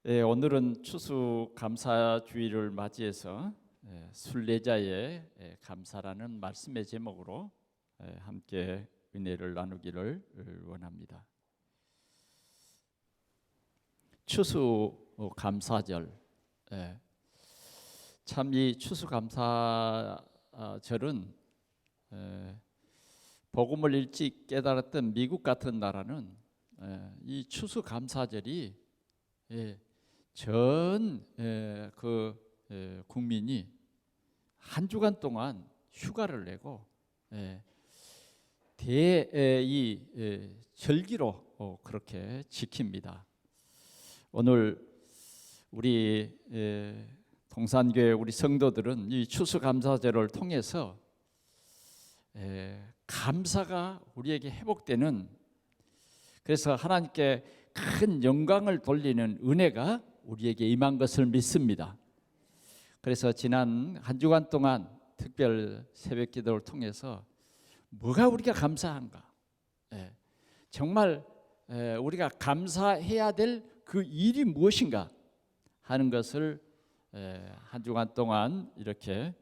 오늘은 추수감사주의를 맞이해서 순례자의 감사라는 말씀의 제목으로 함께 은혜를 나누기를 원합니다. 추수감사절, 참 이 추수감사절은 복음을 일찍 깨달았던 미국 같은 나라는 이 추수감사절이 전 국민이 한 주간 동안 휴가를 내고 절기로 그렇게 지킵니다. 오늘 우리 동산교회 우리 성도들은 이 추수감사절을 통해서 감사가 우리에게 회복되는, 그래서 하나님께 큰 영광을 돌리는 은혜가 우리에게 임한 것을 믿습니다. 그래서 지난 한 주간 동안 특별 새벽 기도를 통해서 뭐가 우리가 감사한가, 정말 우리가 감사해야 될 그 일이 무엇인가 하는 것을 한 주간 동안 이렇게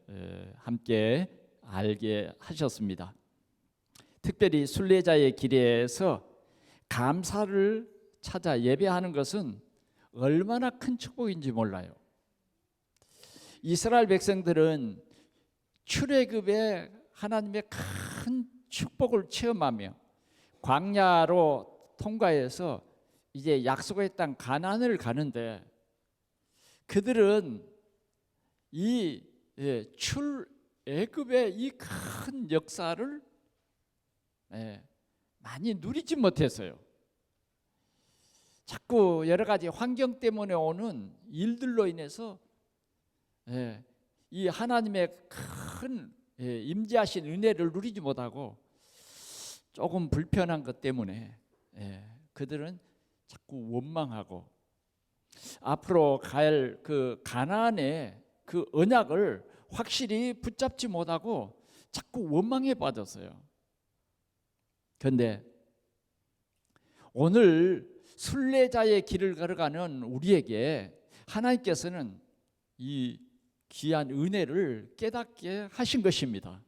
함께 알게 하셨습니다. 특별히 순례자의 길에서 감사를 찾아 예배하는 것은 얼마나 큰 축복인지 몰라요. 이스라엘 백성들은 출애굽에 하나님의 큰 축복을 체험하며 광야로 통과해서 이제 약속의 땅 가나안을 가는데, 그들은 이 출애굽의 이 큰 역사를 많이 누리지 못했어요. 자꾸 여러 가지 환경 때문에 오는 일들로 인해서 이 하나님의 큰 임재하신 은혜를 누리지 못하고 조금 불편한 것 때문에 그들은 자꾸 원망하고 앞으로 갈 그 가나안의 그 언약을 확실히 붙잡지 못하고 자꾸 원망에 빠졌어요. 그런데 오늘 순례자의 길을 걸어가는 우리에게 하나님께서는 이 귀한 은혜를 깨닫게 하신 것입니다.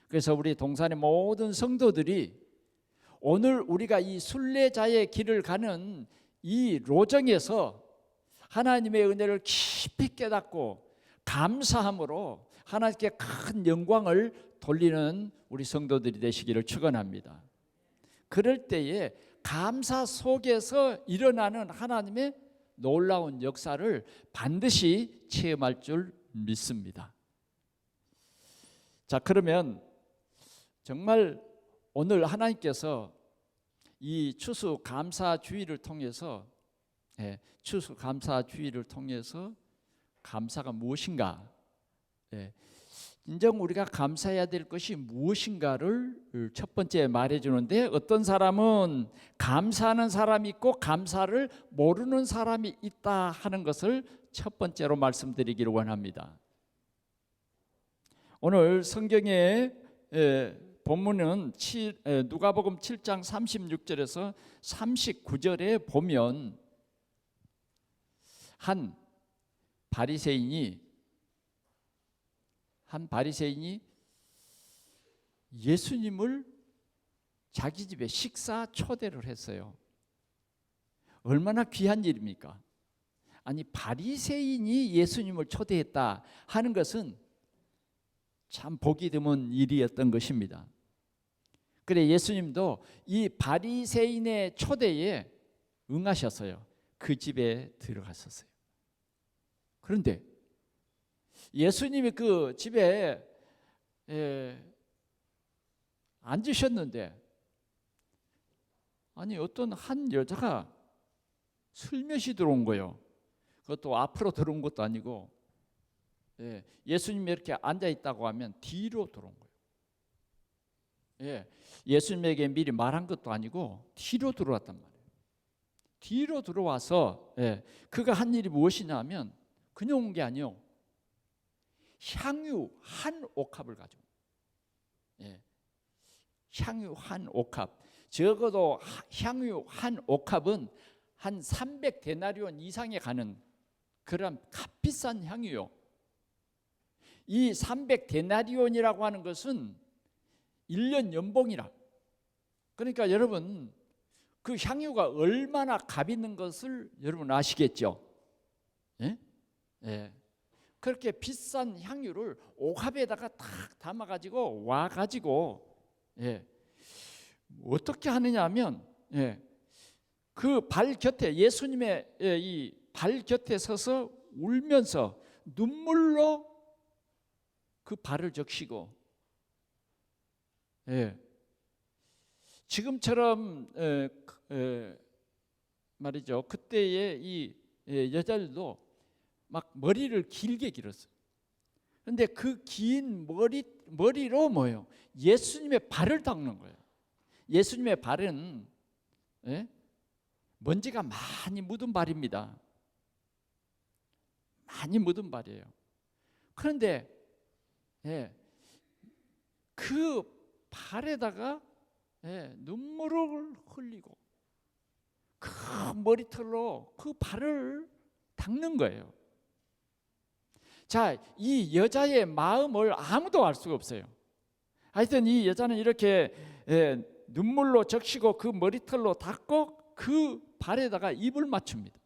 그래서 우리 동산의 모든 성도들이 오늘 우리가 이 순례자의 길을 가는 이 로정에서 하나님의 은혜를 깊이 깨닫고 감사함으로 하나님께 큰 영광을 돌리는 우리 성도들이 되시기를 축원합니다. 그럴 때에 감사 속에서 일어나는 하나님의 놀라운 역사를 반드시 체험할 줄 믿습니다. 자, 그러면 정말 오늘 하나님께서 이 추수감사주의를 통해서 감사가 무엇인가, 인정 우리가 감사해야 될 것이 무엇인가를 첫 번째 말해주는데, 어떤 사람은 감사하는 사람이 있고 감사를 모르는 사람이 있다 하는 것을 첫 번째로 말씀드리기를 원합니다. 오늘 성경의 본문은 누가복음 7장 36절에서 39절에 보면 한 바리새인이 예수님을 자기 집에 식사 초대를 했어요. 얼마나 귀한 일입니까? 아니, 바리새인이 예수님을 초대했다 하는 것은 참 보기 드문 일이었던 것입니다. 그래 예수님도 이 바리새인의 초대에 응하셨어요. 그 집에 들어갔었어요. 그런데 예수님이 그 집에 앉으셨는데, 아니 어떤 한 여자가 슬며시 들어온 거예요. 그것도 앞으로 들어온 것도 아니고, 예수님이 이렇게 앉아 있다고 하면 뒤로 들어온 거예요. 예수님에게 미리 말한 것도 아니고 뒤로 들어왔단 말이에요. 뒤로 들어와서 그가 한 일이 무엇이냐 하면 그냥 온 게 아니요, 향유 한 옥합을 가지고, 향유 한 옥합, 적어도 향유 한 옥합은 한 300데나리온 이상에 가는 그런 값비싼 향유요. 이 300데나리온이라고 하는 것은 1년 연봉이라. 그러니까 여러분 그 향유가 얼마나 값 있는 것을 여러분 아시겠죠? 예? 예. 그렇게 비싼 향유를 옥합에다가 탁 담아가지고 와가지고 어떻게 하느냐 하면 그 발 곁에 예수님의 이 발 곁에 서서 울면서 눈물로 그 발을 적시고 지금처럼 말이죠. 그때의 이 여자들도 막 머리를 길게 길었어요. 그런데 그 긴 머리로 뭐예요? 예수님의 발을 닦는 거예요. 예수님의 발은 먼지가 많이 묻은 발입니다. 많이 묻은 발이에요. 그런데 그 발에다가 눈물을 흘리고 그 머리털로 그 발을 닦는 거예요. 자, 이 여자의 마음을 아무도 알 수가 없어요. 하여튼 이 여자는 이렇게 눈물로 적시고 그 머리털로 닦고 그 발에다가 입을 맞춥니다.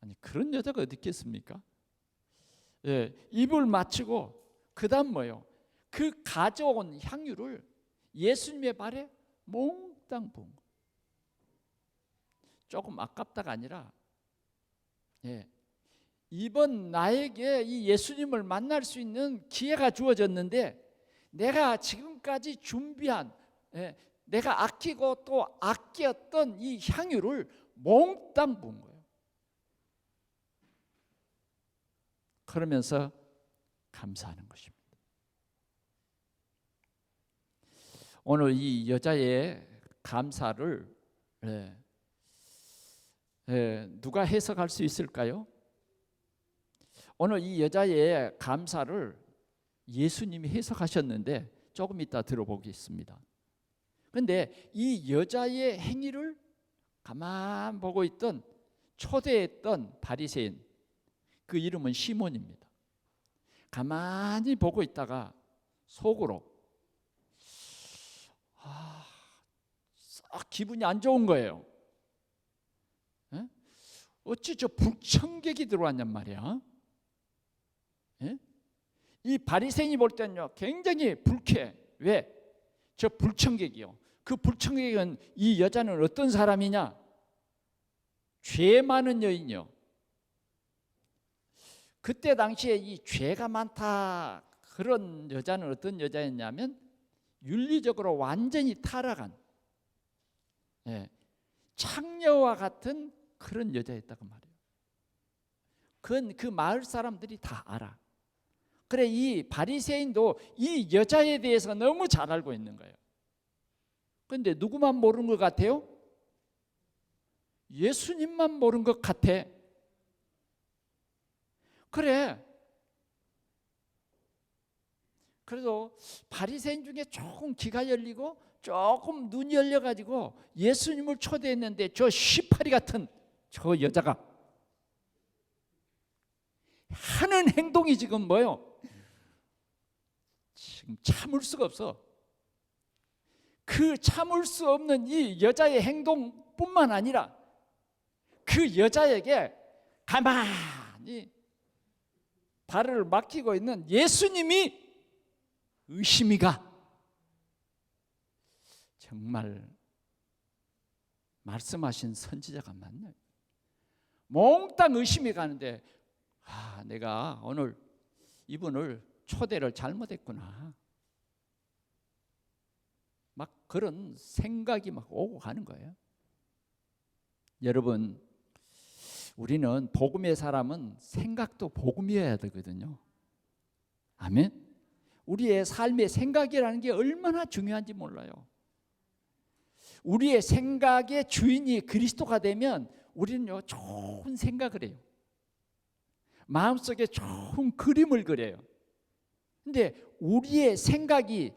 아니 그런 여자가 어디 있겠습니까? 입을 맞추고 그 다음 뭐예요? 그 가져온 향유를 예수님의 발에 몽땅 부은 거예요. 조금 아깝다가 아니라 이번 나에게 이 예수님을 만날 수 있는 기회가 주어졌는데 내가 지금까지 준비한 내가 아끼고 또 아꼈던 이 향유를 몽땅 부은 거예요. 그러면서 감사하는 것입니다. 오늘 이 여자의 감사를 누가 해석할 수 있을까요? 오늘 이 여자의 감사를 예수님이 해석하셨는데 조금 이따 들어보겠습니다. 그런데 이 여자의 행위를 가만 보고 있던 초대했던 바리새인, 그 이름은 시몬입니다. 가만히 보고 있다가 속으로 싹 기분이 안 좋은 거예요. 어찌 저 불청객이 들어왔냔 말이야. 이 바리새인이 볼 때는요 굉장히 불쾌해. 왜? 저 불청객이요. 그 불청객은 이 여자는 어떤 사람이냐? 죄 많은 여인이요. 그때 당시에 이 죄가 많다 그런 여자는 어떤 여자였냐면 윤리적으로 완전히 타락한 창녀와 같은 그런 여자였다고 말이에요. 그건 그 마을 사람들이 다 알아. 그래 이 바리새인도 이 여자에 대해서 너무 잘 알고 있는 거예요. 그런데 누구만 모르는 것 같아요? 예수님만 모르는 것 같아. 그래. 그래도 바리새인 중에 조금 귀가 열리고 조금 눈이 열려가지고 예수님을 초대했는데 저 시파리 같은 저 여자가 하는 행동이 지금 뭐예요? 지금 참을 수가 없어. 그 참을 수 없는 이 여자의 행동뿐만 아니라 그 여자에게 가만히 발을 맡기고 있는 예수님이 의심이 가. 정말 말씀하신 선지자가 맞나요? 몽땅 의심이 가는데 내가 오늘 이분을 초대를 잘못했구나. 막 그런 생각이 막 오고 가는 거예요. 여러분, 우리는 복음의 사람은 생각도 복음이어야 되거든요. 아멘. 우리의 삶의 생각이라는 게 얼마나 중요한지 몰라요. 우리의 생각의 주인이 그리스도가 되면 우리는요 좋은 생각을 해요. 마음속에 좋은 그림을 그려요. 근데 우리의 생각이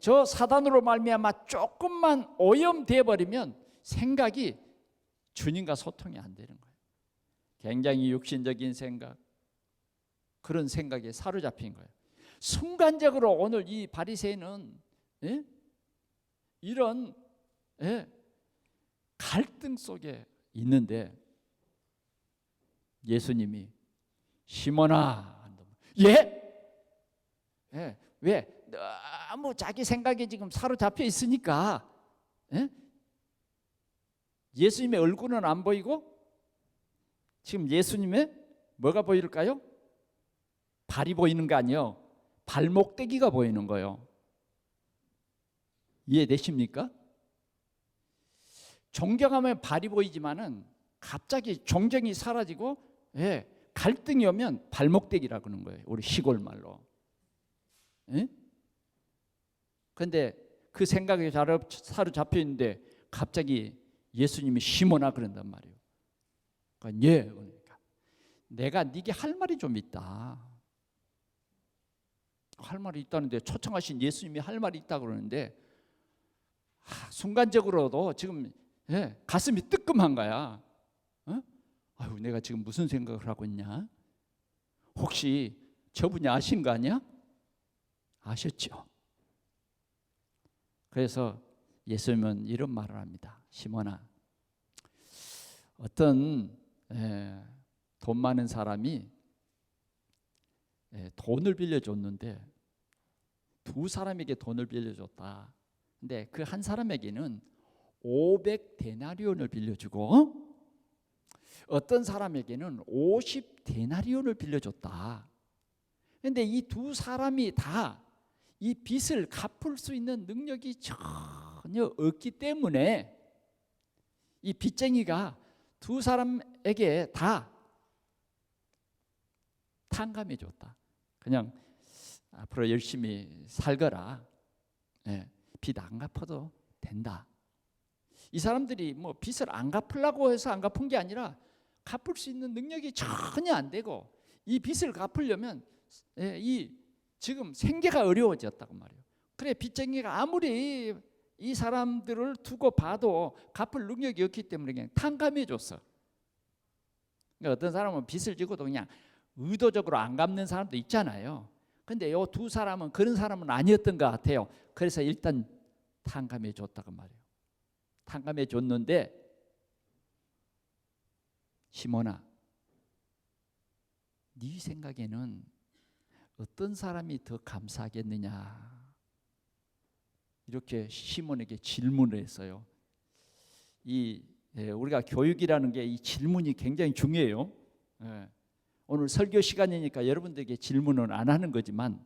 저 사단으로 말미암아 조금만 오염돼 버리면 생각이 주님과 소통이 안 되는 거예요. 굉장히 육신적인 생각, 그런 생각에 사로잡힌 거예요. 순간적으로 오늘 이 바리새인은 이런 갈등 속에 있는데 예수님이 시몬아, 왜? 너무 자기 생각에 지금 사로잡혀 있으니까 예수님의 얼굴은 안 보이고 지금 예수님의 뭐가 보일까요? 발이 보이는 거 아니에요. 발목대기가 보이는 거예요. 이해되십니까? 존경하면 발이 보이지만은 갑자기 존경이 사라지고 갈등이 오면 발목대기라고 그러는 거예요. 우리 시골 말로. 그런데 그 생각에 사로잡혀 있는데 갑자기 예수님이 시몬아 그런단 말이에요. 그러니까 내가 네게 할 말이 좀 있다. 할 말이 있다는데 초청하신 예수님이 할 말이 있다 그러는데 순간적으로도 지금 가슴이 뜨끔한 거야. 아유, 내가 지금 무슨 생각을 하고 있냐? 혹시 저분이 아신 거 아니야? 아셨죠? 그래서 예수님은 이런 말을 합니다. 시몬아, 어떤 돈 많은 사람이 돈을 빌려줬는데 두 사람에게 돈을 빌려줬다. 근데 그 한 사람에게는 500데나리온을 빌려주고 어떤 사람에게는 50데나리온을 빌려줬다. 그런데 이 두 사람이 다 이 빚을 갚을 수 있는 능력이 전혀 없기 때문에 이 빚쟁이가 두 사람에게 다 탕감해 줬다. 그냥 앞으로 열심히 살거라. 빚 안 갚아도 된다. 이 사람들이 뭐 빚을 안 갚으려고 해서 안 갚은 게 아니라 갚을 수 있는 능력이 전혀 안 되고 이 빚을 갚으려면 이 지금 생계가 어려워졌다고 말이에요. 그래 빚쟁이가 아무리 이 사람들을 두고 봐도 갚을 능력이 없기 때문에 그냥 탕감해 줬어. 그러니까 어떤 사람은 빚을 지고도 그냥 의도적으로 안 갚는 사람도 있잖아요. 근데 이 두 사람은 그런 사람은 아니었던 것 같아요. 그래서 일단 탕감해 줬다고 말이에요. 탕감해 줬는데 시몬아, 네 생각에는 어떤 사람이 더 감사하겠느냐? 이렇게 시몬에게 질문을 했어요. 우리가 교육이라는 게 이 질문이 굉장히 중요해요. 오늘 설교 시간이니까 여러분들에게 질문은 안 하는 거지만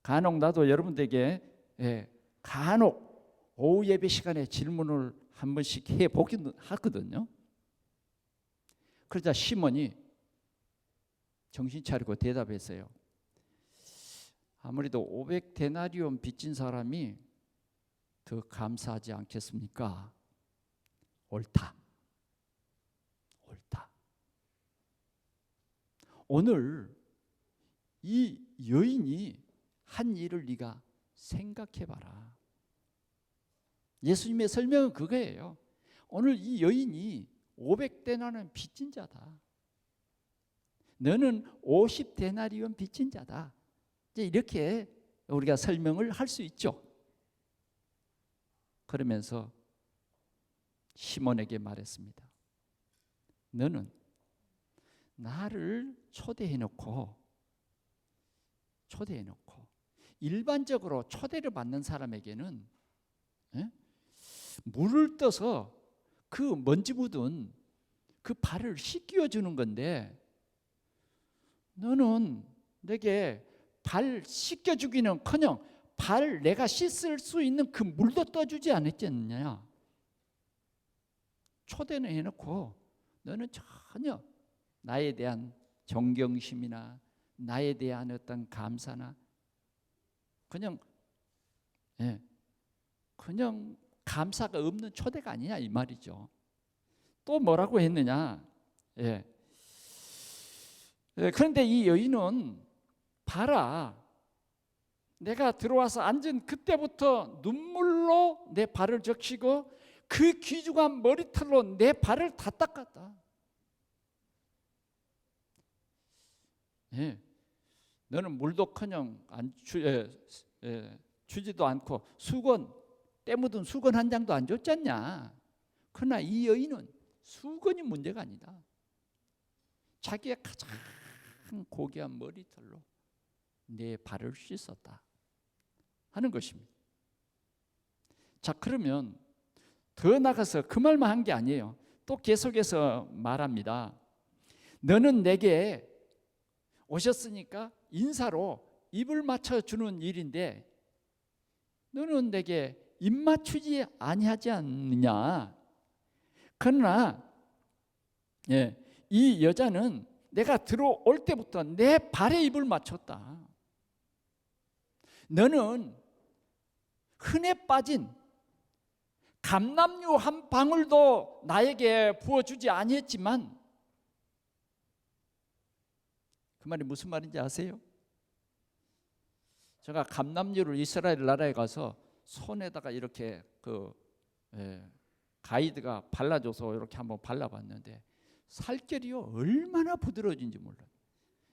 간혹 나도 여러분들에게 간혹 오후 예배 시간에 질문을 한 번씩 해보긴 하거든요. 그러자 시몬이 정신 차리고 대답했어요. 아무래도 500데나리온 빚진 사람이 더 감사하지 않겠습니까? 옳다. 오늘 이 여인이 한 일을 네가 생각해봐라. 예수님의 설명은 그거예요. 오늘 이 여인이 500데나리온 빚진 자다. 너는 50데나리온 빚진 자다. 이제 이렇게 우리가 설명을 할 수 있죠. 그러면서 시몬에게 말했습니다. 너는 나를 초대해놓고 일반적으로 초대를 받는 사람에게는 물을 떠서 그 먼지 묻은 그 발을 씻겨주는 건데 너는 내게 발 씻겨주기는커녕 발 내가 씻을 수 있는 그 물도 떠주지 않았지 않느냐. 초대는 해놓고 너는 전혀 나에 대한 존경심이나 나에 대한 어떤 감사나 그냥 감사가 없는 초대가 아니냐 이 말이죠. 또 뭐라고 했느냐. 그런데 이 여인은 봐라, 내가 들어와서 앉은 그때부터 눈물로 내 발을 적시고 그 귀중한 머리털로 내 발을 다 닦았다. 예. 너는 물도커녕 주지도 않고 수건, 때 묻은 수건 한 장도 안 줬잖냐. 그러나 이 여인은 수건이 문제가 아니다. 자기의 가장 고귀한 머리털로 내 발을 씻었다 하는 것입니다. 자, 그러면 더 나가서 그 말만 한 게 아니에요. 또 계속해서 말합니다. 너는 내게 오셨으니까 인사로 입을 맞춰주는 일인데 너는 내게 입 맞추지 아니하지 않느냐. 그러나 이 여자는 내가 들어올 때부터 내 발에 입을 맞췄다. 너는 흔해 빠진 감람유 한 방울도 나에게 부어주지 아니했지만, 그 말이 무슨 말인지 아세요? 제가 감람유를 이스라엘 나라에 가서 손에다가 이렇게 가이드가 발라줘서 이렇게 한번 발라봤는데 살결이요 얼마나 부드러워진지 몰라요.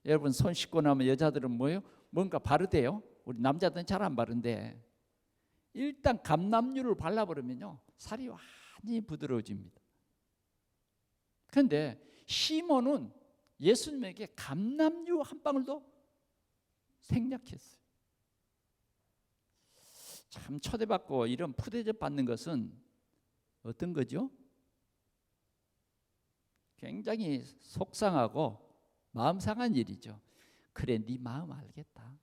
여러분 손 씻고 나면 여자들은 뭐예요? 뭔가 바르대요. 우리 남자들은 잘 안 바른데 일단 감람유를 발라버리면요 살이 완전히 부드러워집니다. 그런데 시몬은 예수님에게 감람유 한 방울도 생략했어요. 참 초대받고 이런 푸대접 받는 것은 어떤 거죠? 굉장히 속상하고 마음 상한 일이죠. 그래, 네 마음 알겠다.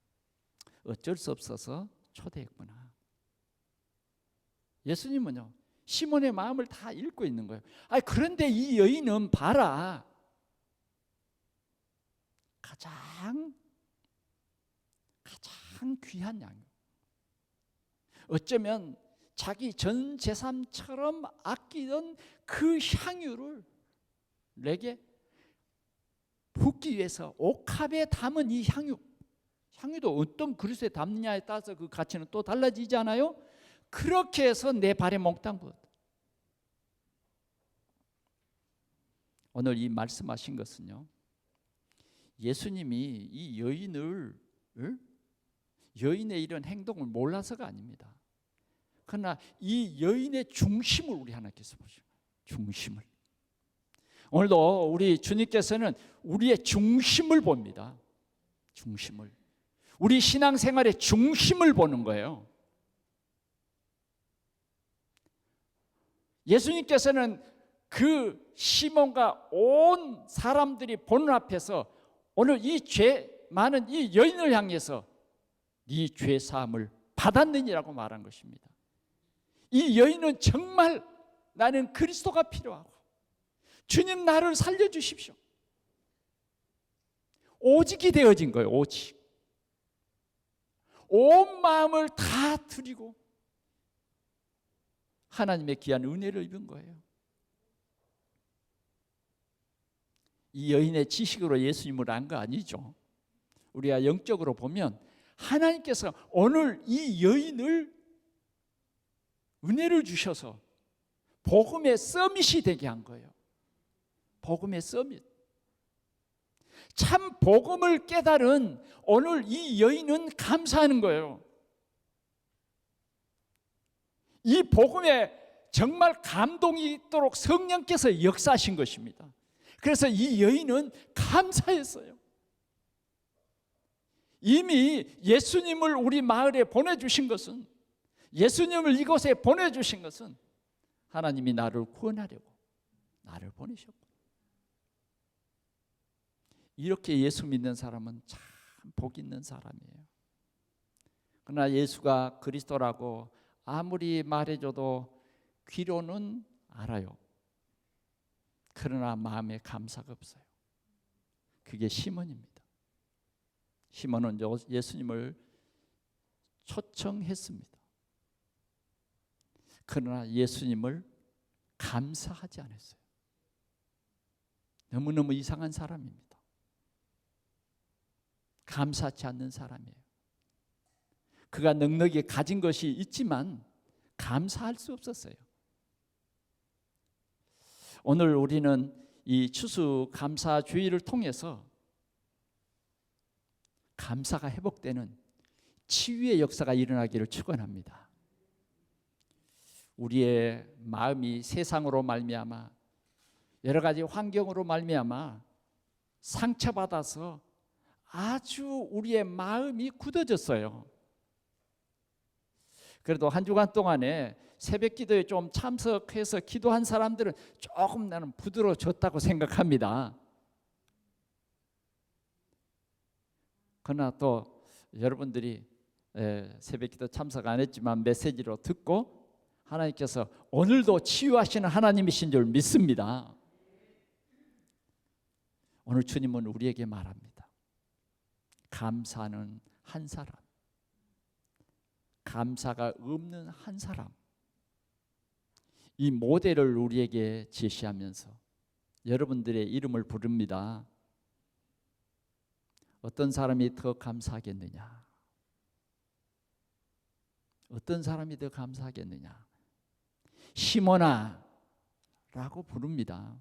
어쩔 수 없어서 초대했구나. 예수님은요 시몬의 마음을 다 읽고 있는 거예요. 그런데 이 여인은 봐라, 가장 귀한 양이요. 어쩌면 자기 전 재산처럼 아끼던 그 향유를 내게 붓기 위해서 옥합에 담은 이 향유도 어떤 그릇에 담느냐에 따라서 그 가치는 또 달라지지 않아요? 그렇게 해서 내 발에 몽땅 부었다. 오늘 이 말씀하신 것은요 예수님이 이 여인의 이런 행동을 몰라서가 아닙니다. 그러나 이 여인의 중심을 우리 하나님께서 보시고, 중심을 오늘도 우리 주님께서는 우리의 중심을 봅니다. 중심을, 우리 신앙생활의 중심을 보는 거예요. 예수님께서는 그 시몬과 온 사람들이 보는 앞에서 오늘 이 죄 많은 이 여인을 향해서 네 죄 사함을 받았느니라고 말한 것입니다. 이 여인은 정말 나는 그리스도가 필요하고 주님 나를 살려주십시오, 오직이 되어진 거예요. 오직 온 마음을 다 드리고 하나님의 귀한 은혜를 입은 거예요. 이 여인의 지식으로 예수님을 안 거 아니죠. 우리가 영적으로 보면 하나님께서 오늘 이 여인을 은혜를 주셔서 복음의 서밋이 되게 한 거예요. 복음의 서밋. 참 복음을 깨달은 오늘 이 여인은 감사하는 거예요. 이 복음에 정말 감동이 있도록 성령께서 역사하신 것입니다. 그래서 이 여인은 감사했어요. 이미 예수님을 우리 마을에 보내주신 것은, 예수님을 이곳에 보내주신 것은 하나님이 나를 구원하려고 나를 보내셨고, 이렇게 예수 믿는 사람은 참 복 있는 사람이에요. 그러나 예수가 그리스도라고 아무리 말해줘도 귀로는 알아요. 그러나 마음에 감사가 없어요. 그게 시몬입니다. 시몬은 예수님을 초청했습니다. 그러나 예수님을 감사하지 않았어요. 너무너무 이상한 사람입니다. 감사치 않는 사람이에요. 그가 넉넉히 가진 것이 있지만 감사할 수 없었어요. 오늘 우리는 이 추수감사주의를 통해서 감사가 회복되는 치유의 역사가 일어나기를 축원합니다. 우리의 마음이 세상으로 말미암아 여러 가지 환경으로 말미암아 상처받아서 아주 우리의 마음이 굳어졌어요. 그래도 한 주간 동안에 새벽 기도에 좀 참석해서 기도한 사람들은 조금 나는 부드러워졌다고 생각합니다. 그러나 또 여러분들이 새벽 기도 참석 안 했지만 메시지로 듣고 하나님께서 오늘도 치유하시는 하나님이신 줄 믿습니다. 오늘 주님은 우리에게 말합니다. 감사는 한 사람, 감사가 없는 한 사람, 이 모델을 우리에게 제시하면서 여러분들의 이름을 부릅니다. 어떤 사람이 더 감사하겠느냐? 어떤 사람이 더 감사하겠느냐? 시몬아 라고 부릅니다.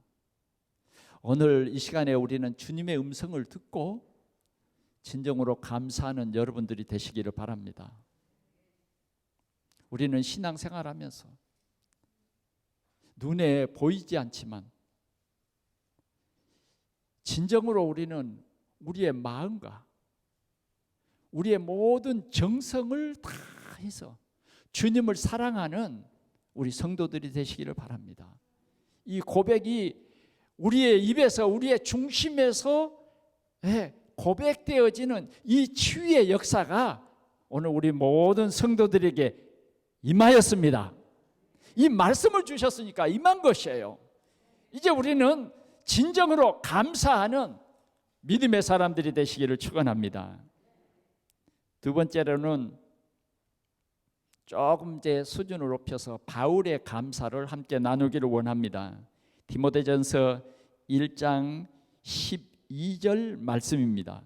오늘 이 시간에 우리는 주님의 음성을 듣고 진정으로 감사하는 여러분들이 되시기를 바랍니다. 우리는 신앙생활하면서 눈에 보이지 않지만 진정으로 우리는 우리의 마음과 우리의 모든 정성을 다 해서 주님을 사랑하는 우리 성도들이 되시기를 바랍니다. 이 고백이 우리의 입에서 우리의 중심에서 고백되어지는 이 치유의 역사가 오늘 우리 모든 성도들에게 임하였습니다. 이 말씀을 주셨으니까 임한 것이에요. 이제 우리는 진정으로 감사하는 믿음의 사람들이 되시기를 축원합니다. 두 번째로는 조금 제 수준을 높여서 바울의 감사를 함께 나누기를 원합니다. 디모데전서 1장 12절 말씀입니다.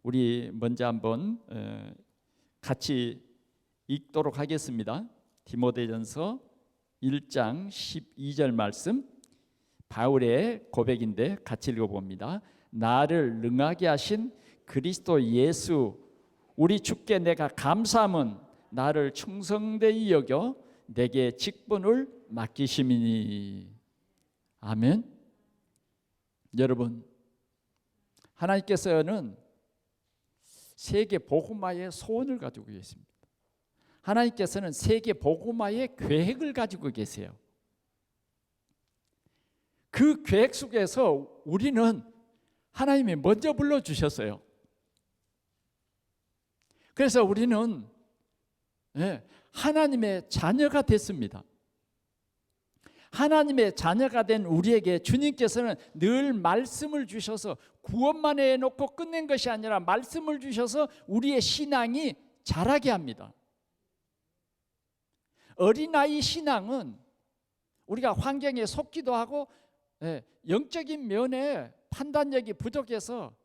우리 먼저 한번 같이 읽도록 하겠습니다. 디모데전서 1장 12절 말씀, 바울의 고백인데 같이 읽어봅니다. 나를 능하게 하신 그리스도 예수 우리 주께 내가 감사함은 나를 충성되이 여겨 내게 직분을 맡기심이니. 아멘. 여러분, 하나님께서는 세계 복음화의 소원을 가지고 계십니다. 하나님께서는 세계 복음화의 계획을 가지고 계세요. 그 계획 속에서 우리는 하나님이 먼저 불러주셨어요. 그래서 우리는 하나님의 자녀가 됐습니다. 하나님의 자녀가 된 우리에게 주님께서는 늘 말씀을 주셔서 구원만 해놓고 끝낸 것이 아니라 말씀을 주셔서 우리의 신앙이 자라게 합니다. 어린아이 신앙은 우리가 환경에 속기도 하고 영적인 면에 판단력이 부족해서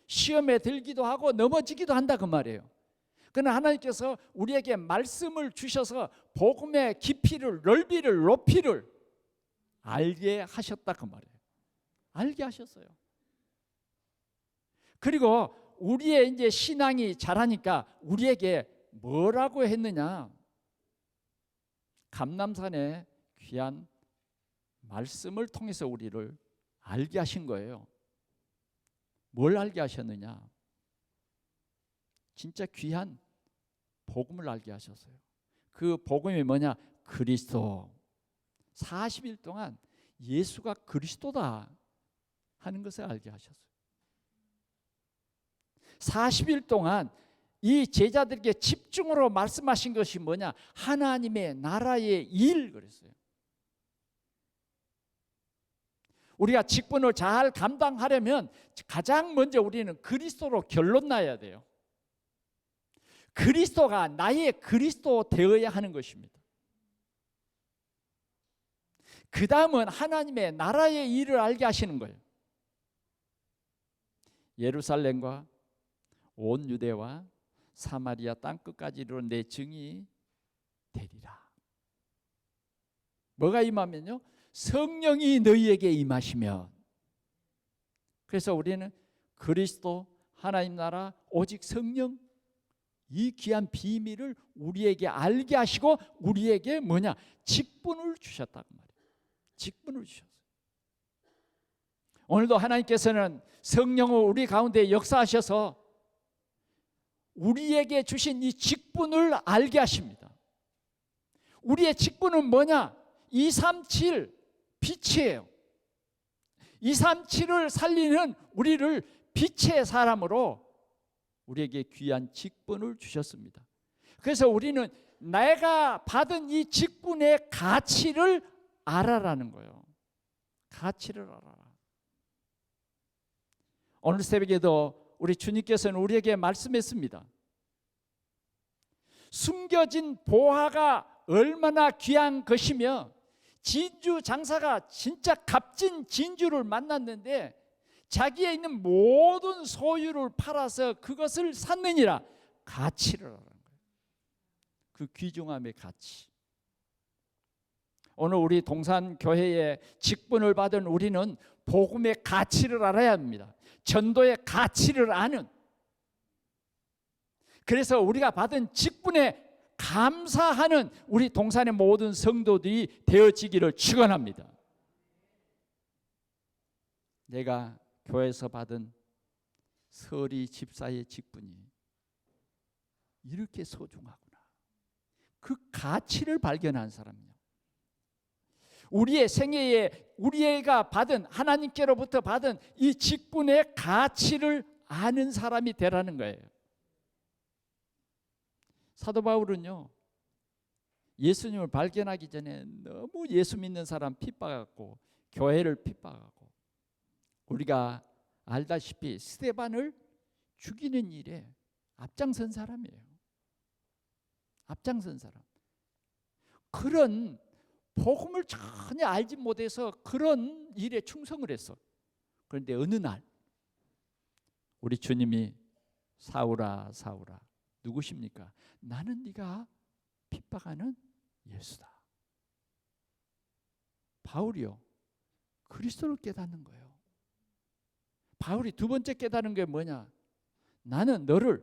시험에 들기도 하고 넘어지기도 한다 그 말이에요. 그러나 하나님께서 우리에게 말씀을 주셔서 복음의 깊이를 넓이를 높이를 알게 하셨다 그 말이에요. 알게 하셨어요. 그리고 우리의 이제 신앙이 자라니까 우리에게 뭐라고 했느냐? 감람산의 귀한 말씀을 통해서 우리를 알게 하신 거예요. 뭘 알게 하셨느냐? 진짜 귀한 복음을 알게 하셨어요. 그 복음이 뭐냐? 그리스도. 40일 동안 예수가 그리스도다 하는 것을 알게 하셨어요. 40일 동안 이 제자들에게 집중으로 말씀하신 것이 뭐냐? 하나님의 나라의 일 그랬어요. 우리가 직분을 잘 감당하려면 가장 먼저 우리는 그리스도로 결론 나야 돼요. 그리스도가 나의 그리스도 되어야 하는 것입니다. 그 다음은 하나님의 나라의 일을 알게 하시는 거예요. 예루살렘과 온 유대와 사마리아 땅끝까지 이르러 내 증이 되리라. 뭐가 임하면요? 성령이 너희에게 임하시면. 그래서 우리는 그리스도, 하나님 나라, 오직 성령, 이 귀한 비밀을 우리에게 알게 하시고 우리에게 뭐냐? 직분을 주셨다고 말이에요. 직분을 주셨어요. 오늘도 하나님께서는 성령을 우리 가운데 역사하셔서 우리에게 주신 이 직분을 알게 하십니다. 우리의 직분은 뭐냐? 237 빛이에요. 237을 살리는 우리를 빛의 사람으로 우리에게 귀한 직분을 주셨습니다. 그래서 우리는 내가 받은 이 직분의 가치를 알아라는 거예요. 가치를 알아라. 오늘 새벽에도 우리 주님께서는 우리에게 말씀했습니다. 숨겨진 보화가 얼마나 귀한 것이며 진주 장사가 진짜 값진 진주를 만났는데 자기에 있는 모든 소유를 팔아서 그것을 샀느니라. 가치를 알아는 거예요. 그 귀중함의 가치. 오늘 우리 동산교회의 직분을 받은 우리는 복음의 가치를 알아야 합니다. 전도의 가치를 아는. 그래서 우리가 받은 직분에 감사하는 우리 동산의 모든 성도들이 되어지기를 축원합니다. 내가 교회에서 받은 서리 집사의 직분이 이렇게 소중하구나. 그 가치를 발견한 사람이요. 우리의 생애에 우리가 받은 하나님께로부터 받은 이 직분의 가치를 아는 사람이 되라는 거예요. 사도 바울은요, 예수님을 발견하기 전에 너무 예수 믿는 사람 핍박하고 교회를 핍박하고, 우리가 알다시피 스데반을 죽이는 일에 앞장선 사람이에요. 앞장선 사람. 그런 복음을 전혀 알지 못해서 그런 일에 충성을 했어. 그런데 어느 날 우리 주님이 사울아 사울아 누구십니까? 나는 네가 핍박하는 예수다. 바울이요, 그리스도를 깨닫는 거예요. 바울이 두 번째 깨닫는 게 뭐냐? 나는 너를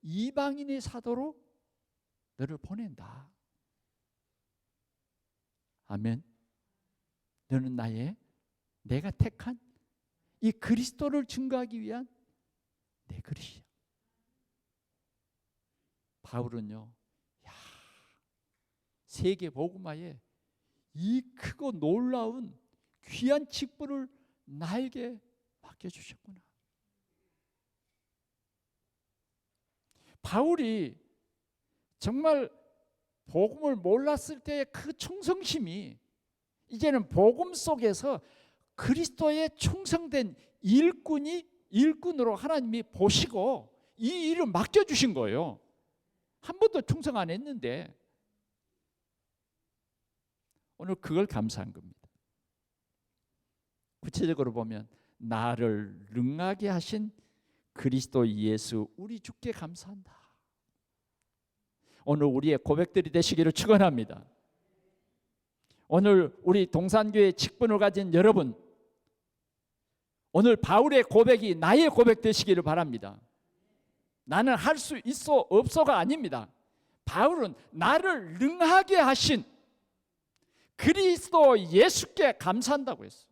이방인의 사도로 너를 보낸다. 아멘. 너는 내가 택한 이 그리스도를 증거하기 위한 내 그릇이야. 바울은요, 세계 복음화에 이 크고 놀라운 귀한 직분을 나에게 맡겨주셨구나. 바울이 정말 복음을 몰랐을 때의 그 충성심이 이제는 복음 속에서 그리스도의 충성된 일꾼으로 하나님이 보시고 이 일을 맡겨주신 거예요. 한 번도 충성 안 했는데 오늘 그걸 감사한 겁니다. 구체적으로 보면 나를 능하게 하신 그리스도 예수 우리 주께 감사한다. 오늘 우리의 고백들이 되시기를 축원합니다. 오늘 우리 동산교회 직분을 가진 여러분, 오늘 바울의 고백이 나의 고백 되시기를 바랍니다. 나는 할 수 있어 없어가 아닙니다. 바울은 나를 능하게 하신 그리스도 예수께 감사한다고 했어요.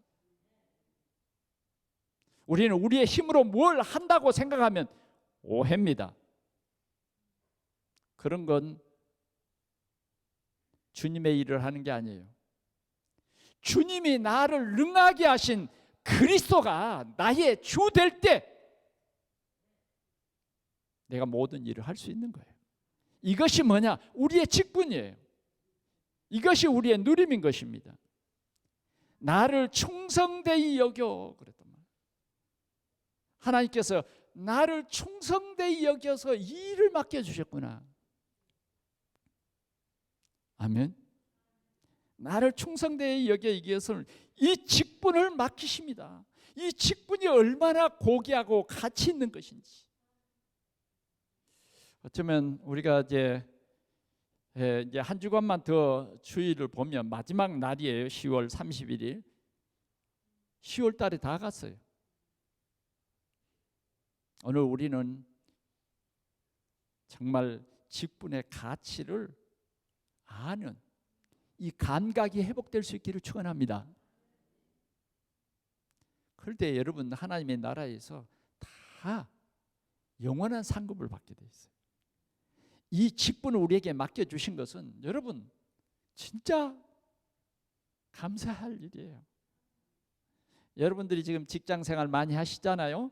우리는 우리의 힘으로 뭘 한다고 생각하면 오해입니다. 그런 건 주님의 일을 하는 게 아니에요. 주님이 나를 능하게 하신 그리스도가 나의 주 될 때 내가 모든 일을 할 수 있는 거예요. 이것이 뭐냐? 우리의 직분이에요. 이것이 우리의 누림인 것입니다. 나를 충성되이 여겨 그랬단 말이에요. 하나님께서 나를 충성되이 여겨서 이 일을 맡겨주셨구나. 아멘. 나를 충성되이 여겨서 이 직분을 맡기십니다. 이 직분이 얼마나 고귀하고 가치 있는 것인지. 어쩌면 우리가 이제 이제 한 주간만 더 주의를 보면 마지막 날이에요. 10월 31일. 10월 달에 다 갔어요. 오늘 우리는 정말 직분의 가치를 아는 이 감각이 회복될 수 있기를 축원합니다. 그럴 때 여러분 하나님의 나라에서 다 영원한 상급을 받게 돼 있어요. 이 직분을 우리에게 맡겨주신 것은 여러분 진짜 감사할 일이에요. 여러분들이 지금 직장생활 많이 하시잖아요.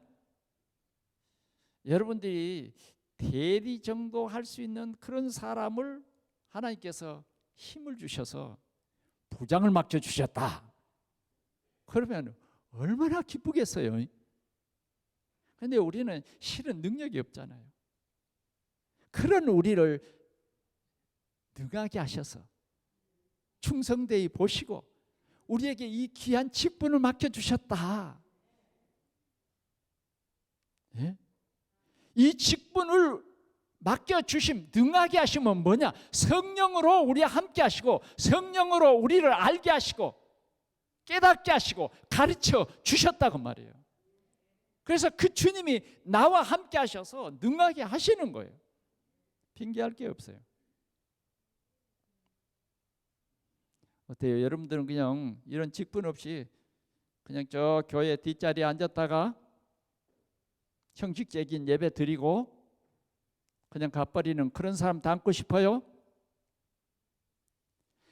여러분들이 대리 정도 할 수 있는 그런 사람을 하나님께서 힘을 주셔서 부장을 맡겨주셨다. 그러면 얼마나 기쁘겠어요. 그런데 우리는 실은 능력이 없잖아요. 그런 우리를 능하게 하셔서 충성되이 보시고 우리에게 이 귀한 직분을 맡겨주셨다. 예? 이 직분을 맡겨주심, 능하게 하시면 뭐냐? 성령으로 우리와 함께 하시고 성령으로 우리를 알게 하시고 깨닫게 하시고 가르쳐 주셨다고 말이에요. 그래서 그 주님이 나와 함께 하셔서 능하게 하시는 거예요. 핑계할 게 없어요. 어때요? 여러분들은 그냥 이런 직분 없이 그냥 저 교회 뒷자리에 앉았다가 형식적인 예배 드리고 그냥 가버리는 그런 사람 닮고 싶어요?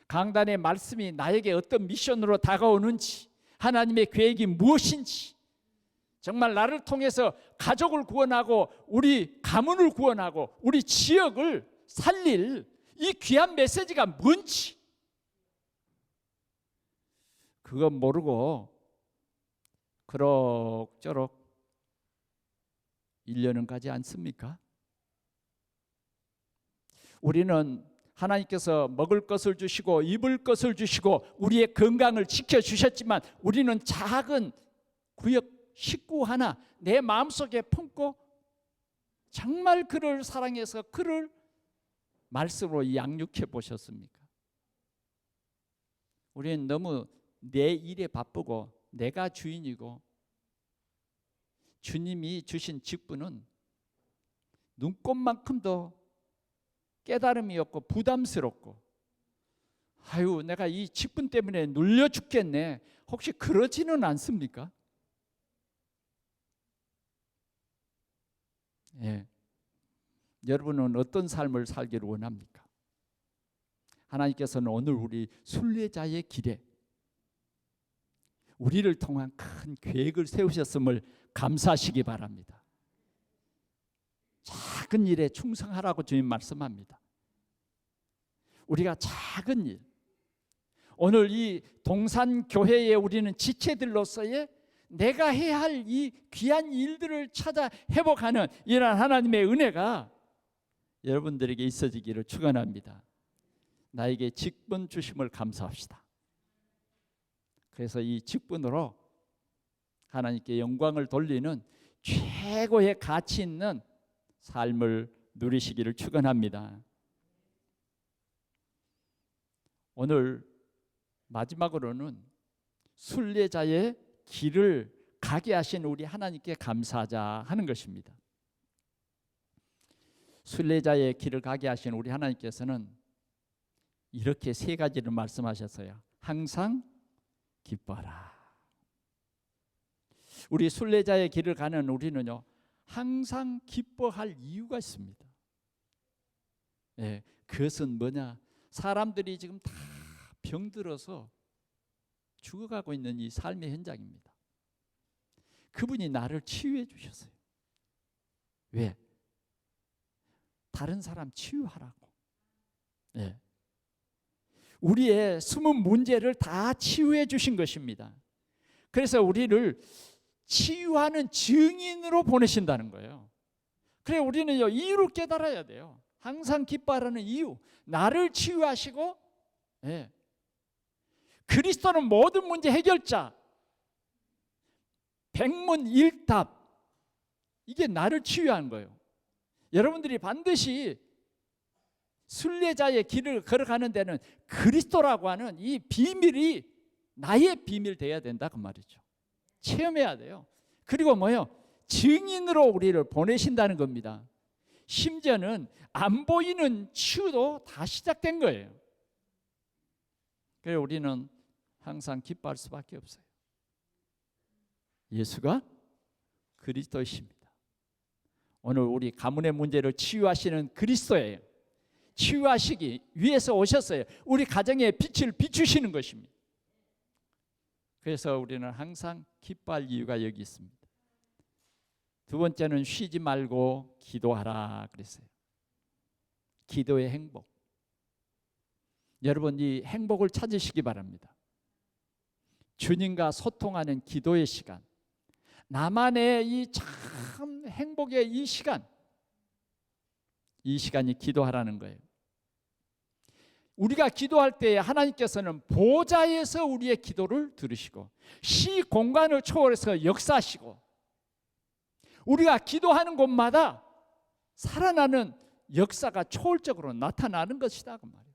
강단의 말씀이 나에게 어떤 미션으로 다가오는지, 하나님의 계획이 무엇인지, 정말 나를 통해서 가족을 구원하고 우리 가문을 구원하고 우리 지역을 살릴 이 귀한 메시지가 뭔지 그거 모르고 그럭저럭 1년은 가지 않습니까? 우리는 하나님께서 먹을 것을 주시고 입을 것을 주시고 우리의 건강을 지켜주셨지만 우리는 작은 구역 식구 하나 내 마음속에 품고 정말 그를 사랑해서 그를 말씀으로 양육해 보셨습니까? 우리는 너무 내 일에 바쁘고 내가 주인이고 주님이 주신 직분은 눈꼽만큼도 깨달음이 없고 부담스럽고 아유 내가 이 직분 때문에 눌려 죽겠네. 혹시 그러지는 않습니까? 예. 여러분은 어떤 삶을 살기를 원합니까? 하나님께서는 오늘 우리 순례자의 길에 우리를 통한 큰 계획을 세우셨음을 감사하시기 바랍니다. 작은 일에 충성하라고 주님 말씀합니다. 우리가 작은 일, 오늘 이 동산교회에 우리는 지체들로서의 내가 해야 할 이 귀한 일들을 찾아 회복하는 이러한 하나님의 은혜가 여러분들에게 있어지기를 축원합니다. 나에게 직분 주심을 감사합시다. 그래서 이 직분으로 하나님께 영광을 돌리는 최고의 가치 있는 삶을 누리시기를 축원합니다. 오늘 마지막으로는 순례자의 길을 가게 하신 우리 하나님께 감사하자 하는 것입니다. 순례자의 길을 가게 하신 우리 하나님께서는 이렇게 세 가지를 말씀하셨어요. 항상 기뻐라. 우리 순례자의 길을 가는 우리는요, 항상 기뻐할 이유가 있습니다. 예, 그것은 뭐냐? 사람들이 지금 다 병들어서 죽어가고 있는 이 삶의 현장입니다. 그분이 나를 치유해 주셨어요. 왜? 다른 사람 치유하라고. 예. 우리의 숨은 문제를 다 치유해 주신 것입니다. 그래서 우리를 치유하는 증인으로 보내신다는 거예요. 그래 우리는요 이유를 깨달아야 돼요. 항상 기뻐하라는 이유, 나를 치유하시고, 예. 그리스도는 모든 문제 해결자, 백문일답, 이게 나를 치유하는 거예요. 여러분들이 반드시 순례자의 길을 걸어가는 데는 그리스도라고 하는 이 비밀이 나의 비밀 되어야 된다 그 말이죠. 체험해야 돼요. 그리고 뭐요? 증인으로 우리를 보내신다는 겁니다. 심지어는 안 보이는 치유도 다 시작된 거예요. 그래서 우리는 항상 기뻐할 수밖에 없어요. 예수가 그리스도이십니다. 오늘 우리 가문의 문제를 치유하시는 그리스도예요. 치유하시기 위해서 오셨어요. 우리 가정에 빛을 비추시는 것입니다. 그래서 우리는 항상 기뻐할 이유가 여기 있습니다. 두 번째는 쉬지 말고 기도하라 그랬어요. 기도의 행복. 여러분 이 행복을 찾으시기 바랍니다. 주님과 소통하는 기도의 시간, 나만의 이 참 행복의 이 시간이 기도하라는 거예요. 우리가 기도할 때 하나님께서는 보좌에서 우리의 기도를 들으시고 시 공간을 초월해서 역사하시고 우리가 기도하는 곳마다 살아나는 역사가 초월적으로 나타나는 것이다 그 말이에요.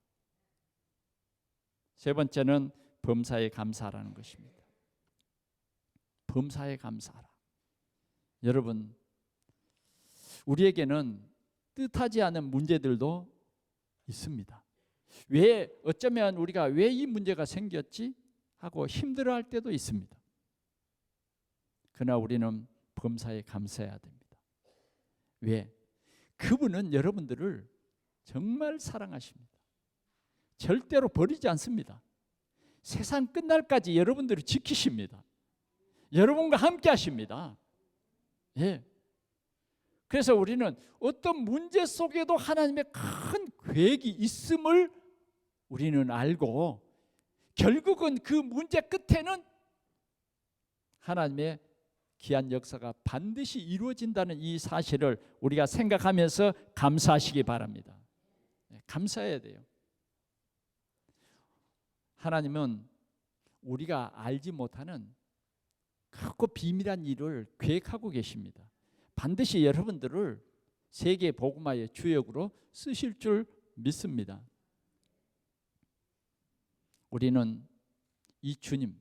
세 번째는 범사에 감사하라는 것입니다. 범사에 감사하라. 여러분 우리에게는 뜻하지 않은 문제들도 있습니다. 왜 어쩌면 우리가 왜 이 문제가 생겼지 하고 힘들어할 때도 있습니다. 그러나 우리는 범사에 감사해야 됩니다. 왜? 그분은 여러분들을 정말 사랑하십니다. 절대로 버리지 않습니다. 세상 끝날까지 여러분들을 지키십니다. 여러분과 함께 하십니다. 예. 그래서 우리는 어떤 문제 속에도 하나님의 큰 계획이 있음을 우리는 알고 결국은 그 문제 끝에는 하나님의 귀한 역사가 반드시 이루어진다는 이 사실을 우리가 생각하면서 감사하시기 바랍니다. 감사해야 돼요. 하나님은 우리가 알지 못하는 크고 비밀한 일을 계획하고 계십니다. 반드시 여러분들을 세계 복음화의 주역으로 쓰실 줄 믿습니다. 우리는 이 주님을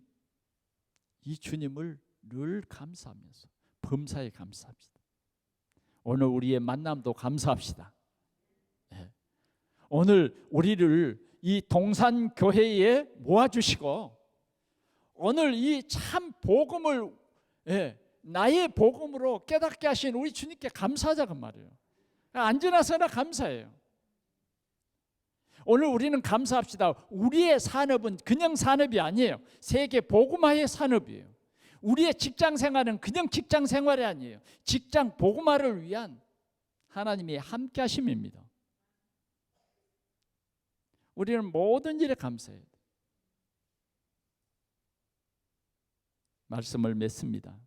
늘 감사하면서 범사에 감사합시다. 오늘 우리의 만남도 감사합시다. 오늘 우리를 이 동산교회에 모아주시고 오늘 이 참 복음을 나의 복음으로 깨닫게 하신 우리 주님께 감사하자고 말이에요. 안전하서나 감사해요. 오늘 우리는 감사합시다. 우리의 산업은 그냥 산업이 아니에요. 세계 복음화의 산업이에요. 우리의 직장 생활은 그냥 직장 생활이 아니에요. 직장 복음화를 위한 하나님의 함께 하심입니다. 우리는 모든 일에 감사해야 돼요. 말씀을 맺습니다.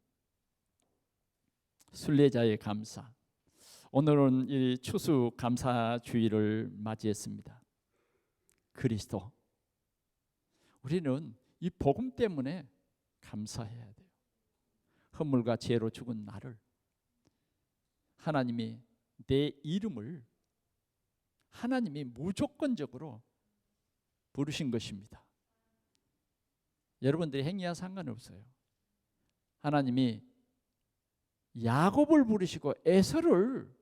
순례자의 감사. 오늘은 이 추수 감사 주일을 맞이했습니다. 그리스도. 우리는 이 복음 때문에 감사해야 돼요. 허물과 죄로 죽은 나를 하나님이 내 이름을 하나님이 무조건적으로 부르신 것입니다. 여러분들의 행위와 상관없어요. 하나님이 야곱을 부르시고 에서를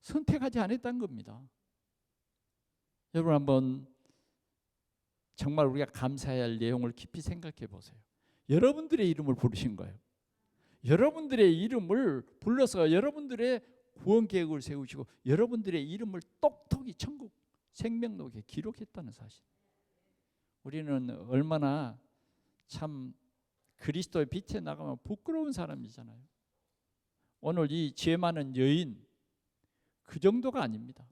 선택하지 않았다는 겁니다. 여러분 한번 정말 우리가 감사해야 할 내용을 깊이 생각해 보세요. 여러분들의 이름을 부르신 거예요. 여러분들의 이름을 불러서 여러분들의 구원 계획을 세우시고 여러분들의 이름을 똑똑히 천국 생명록에 기록했다는 사실. 우리는 얼마나 참 그리스도의 빛에 나가면 부끄러운 사람이잖아요. 오늘 이 죄 많은 여인 그 정도가 아닙니다.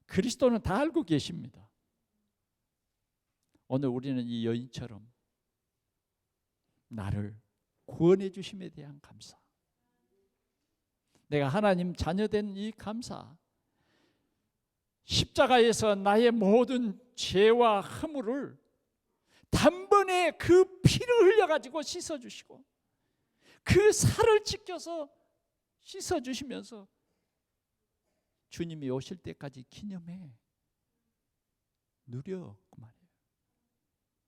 그리스도는 다 알고 계십니다. 오늘 우리는 이 여인처럼 나를 구원해 주심에 대한 감사, 내가 하나님 자녀된 이 감사, 십자가에서 나의 모든 죄와 허물을 단번에 그 피를 흘려가지고 씻어주시고 그 살을 지켜서 씻어주시면서 주님이 오실 때까지 기념해. 누려 그 말이에요.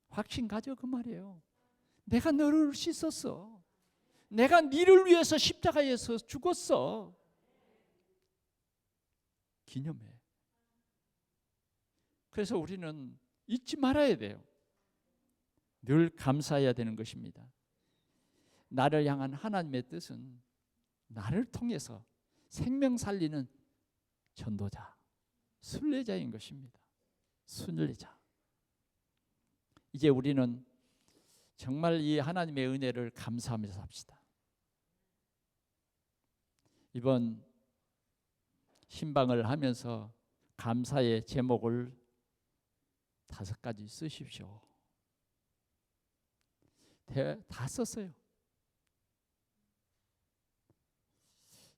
확신 가져 그 말이에요. 내가 너를 씻었어. 내가 너를 위해서 십자가에서 죽었어. 기념해. 그래서 우리는 잊지 말아야 돼요. 늘 감사해야 되는 것입니다. 나를 향한 하나님의 뜻은 나를 통해서 생명 살리는 전도자, 순례자인 것입니다. 순례자. 이제 우리는 정말 이 하나님의 은혜를 감사하면서 삽시다. 이번 신방을 하면서 감사의 제목을 5가지 쓰십시오. 다 썼어요.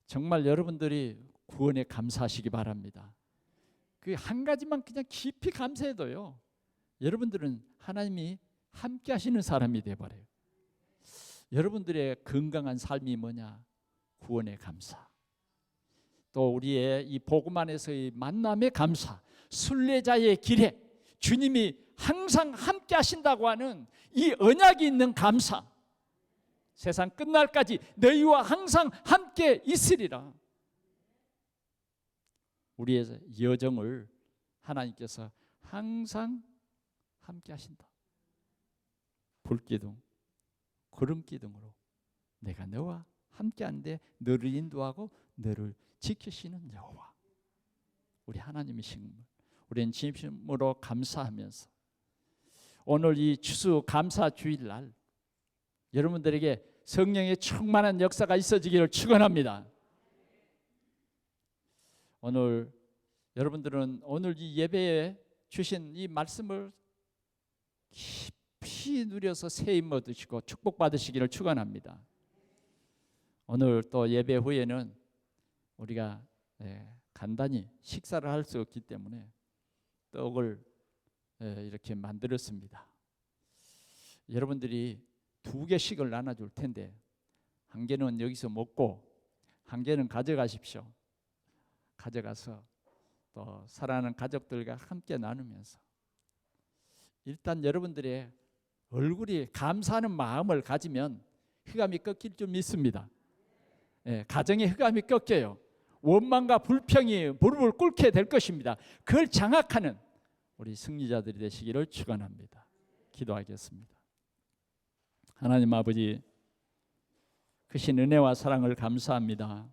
정말 여러분들이 구원에 감사하시기 바랍니다. 그 한 가지만 그냥 깊이 감사해도요, 여러분들은 하나님이 함께 하시는 사람이 되어버려요. 여러분들의 건강한 삶이 뭐냐? 구원의 감사. 또 우리의 이 복음 안에서의 만남의 감사, 순례자의 길에 주님이 항상 함께 하신다고 하는 이 언약이 있는 감사. 세상 끝날까지 너희와 항상 함께 있으리라. 우리의 여정을 하나님께서 항상 함께 하신다. 불기둥, 구름기둥으로 내가 너와 함께한데 너를 인도하고 너를 지키시는 여호와. 우리 하나님이신 분, 우리는 진심으로 감사하면서 오늘 이 추수 감사 주일날 여러분들에게 성령의 충만한 역사가 있어지기를 축원합니다. 오늘 여러분들은 오늘 이 예배에 주신 이 말씀을 깊이 누려서 새힘 얻으시고 축복받으시기를 축원합니다. 오늘 또 예배 후에는 우리가 간단히 식사를 할 수 없기 때문에 떡을 이렇게 만들었습니다. 여러분들이 2개씩을 나눠줄 텐데 한 개는 여기서 먹고 한 개는 가져가십시오. 가져가서 또 사랑하는 가족들과 함께 나누면서 일단 여러분들의 얼굴이 감사하는 마음을 가지면 흑암이 꺾일 줄 믿습니다. 가정의 흑암이 꺾여요. 원망과 불평이 무릎을 꿇게 될 것입니다. 그걸 장악하는 우리 승리자들이 되시기를 축원합니다. 기도하겠습니다. 하나님 아버지, 크신 은혜와 사랑을 감사합니다.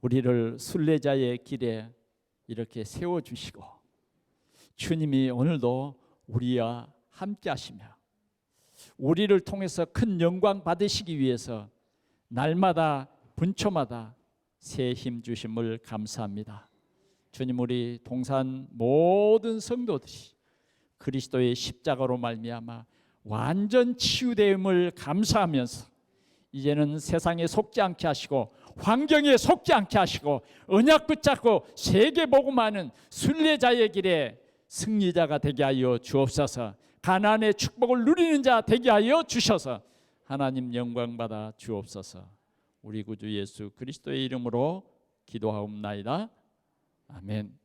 우리를 순례자의 길에 이렇게 세워주시고 주님이 오늘도 우리와 함께 하시며 우리를 통해서 큰 영광 받으시기 위해서 날마다 분초마다 새 힘 주심을 감사합니다. 주님, 우리 동산 모든 성도들이 그리스도의 십자가로 말미암아 완전 치유됨을 감사하면서 이제는 세상에 속지 않게 하시고 환경에 속지 않게 하시고 언약 붙잡고 세계 복음하는 순례자의 길에 승리자가 되게 하여 주옵소서. 가나안의 축복을 누리는 자 되게 하여 주셔서 하나님 영광 받아 주옵소서. 우리 구주 예수 그리스도의 이름으로 기도하옵나이다. 아멘.